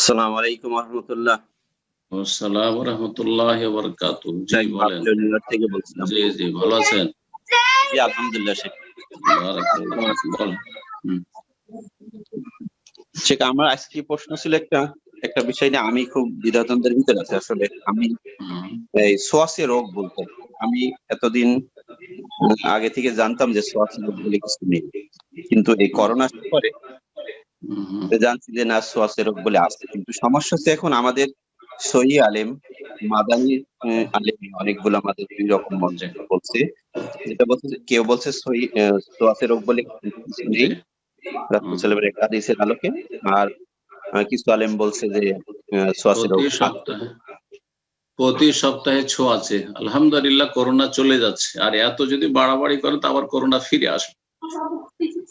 আসসালামু আলাইকুম রহমতুল্লাহ। আসসালাম রহমতুল্লাহ বরকাতু। জি বলেন। নিউ ইয়র্ক থেকে বলছিলাম। জি জি, ভালো আছেন? জি আলহামদুলিল্লাহ শেখ। বারাকাল্লাহ। বলেন। শেখ, আমার আজকে প্রশ্ন ছিল একটা একটা বিষয় নিয়ে আমি খুব দ্বিধাদ্বন্দ্বের ভিতরে আছি। আসলে আমি এই সোয়াসে রোগ বলতে আমি এতদিন আগে থেকে জানতাম যে সোয়াসে রোগ বলে কিছু নেই, কিন্তু এই করোনা পরে জানছি যে না, সোয়াসে রোগ বলে আছে। কিন্তু সমস্যা হচ্ছে এখন আমাদের সহি আলেম, মাদানী আলেম অনেকগুলো আমাদের দুই রকম মত বলছে। যেটা বলছে কেউ বলছে সহি সোয়াসে রোগ বলে কিছু নেই রাসূল সাল্লাল্লাহু আলাইহি ওয়াসাল্লামের হাদিসের আলোকে, আর কিছু আলেম বলছে যে সোয়াসে রোগ প্রতি সপ্তাহে ছোঁয়াচে। আলহামদুলিল্লাহ, করোনা চলে যাচ্ছে, আর এত যদি বাড়াবাড়ি করে তো আবার করোনা ফিরে আসবে।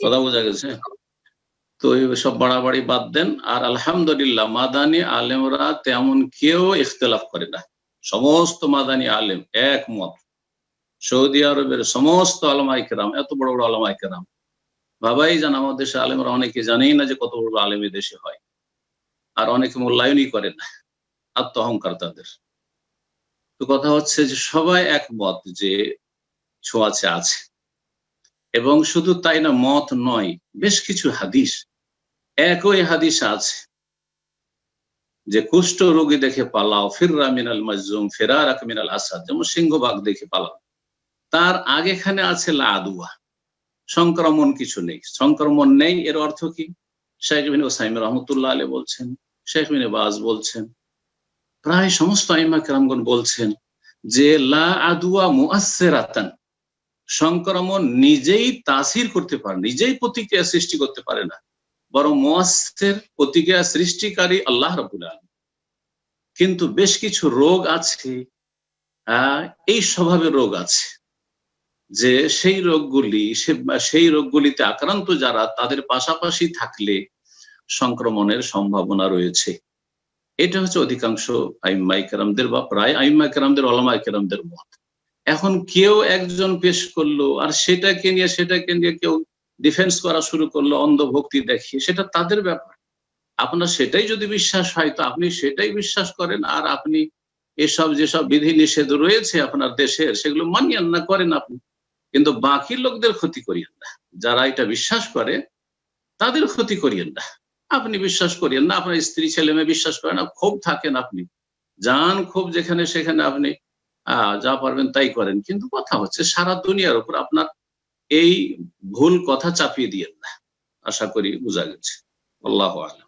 কথা বোঝা গেছে? তো সব বাড়াবাড়ি বাদ দেন। আর আলহামদুলিল্লাহ মাদানী আলেমরা তেমন কেউ ইখতিলাফ করে না। সমস্ত মাদানী আলেম একমত। সৌদি আরবের সমস্ত আলেমায়ে কেরাম, এত বড় বড় আলেমায়ে কেরাম, ভাবাই যান আমাদের দেশে আলেমরা অনেকে জানেই না যে কত বড় আলেম দেশে হয়, আর অনেকে মূল্যায়নই করে না, আত্ম অহংকার তাদের। তো কথা হচ্ছে যে সবাই একমত যে ছোঁয়াচে আছে, এবং শুধু তাই না, মত নয়, বেশ কিছু হাদিস, একই হাদিস আছে যে কুষ্ঠ রোগী দেখে পালাও, ফিররা মিনাল মাজজুম ফিরারাক মিনাল আসাদ, যেমন সিংহবাগ দেখে পালাও। তার আগেখানে আছে লা আদওয়া, সংক্রমণ কিছু নেই। সংক্রমণ নেই এর অর্থ কি? শেখ ইবনে উসাইমিন রাহমাতুল্লাহ আলাইহি বলছেন, শেখ ইবনে বাজ বলছেন, প্রায় সমস্ত আইম্মা কেরামগণ বলছেন যে লা আদওয়া মুআসসিরাতান, সংক্রমণ নিজেই তাসির করতে পারে, নিজেই প্রতিক্রিয়া সৃষ্টি করতে পারে না, বরং মুআসসির, প্রতিক্রিয়া সৃষ্টিকারী আল্লাহ রাব্বুল আলামিন। কিন্তু বেশ কিছু রোগ আছে, এই স্বভাবের রোগ আছে যে সেই রোগগুলিতে আক্রান্ত যারা, তাদের পাশাপাশি থাকলে সংক্রমণের সম্ভাবনা রয়েছে। এটা হচ্ছে অধিকাংশ আইম্মায়ে কেরামদের বা প্রায় আইম্মায়ে কেরামদের, উলামায়ে কেরামদের মত। এখন কেউ একজন পেশ করলো আর সেটাকে নিয়ে কেউ ডিফেন্স করা শুরু করলো অন্ধভক্তি দেখিয়ে, সেটা তাদের ব্যাপার। আপনার সেটাই যদি বিশ্বাস হয় তো আপনি সেটাই বিশ্বাস করেন, আর আপনি যেসব বিধি নিষেধ রয়েছে আপনার দেশের, সেগুলো মানিয়েন না, করেন আপনি। কিন্তু বাকি লোকদের ক্ষতি করিয়েন না। যারা এটা বিশ্বাস করে তাদের ক্ষতি করিয়েন না। আপনি বিশ্বাস করিয়েন না, আপনার স্ত্রী ছেলে মেয়ে বিশ্বাস করে না, ক্ষোভ থাকেন, আপনি যান ক্ষোভ যেখানে সেখানে, আপনি যা পারবেন তাই করেন। কিন্তু কথা হচ্ছে সারা দুনিয়ার উপর আপনার এই ভুল কথা চাপিয়ে দিয়েন না। আশা করি বোঝা গেছে। আল্লাহু আ'লাম।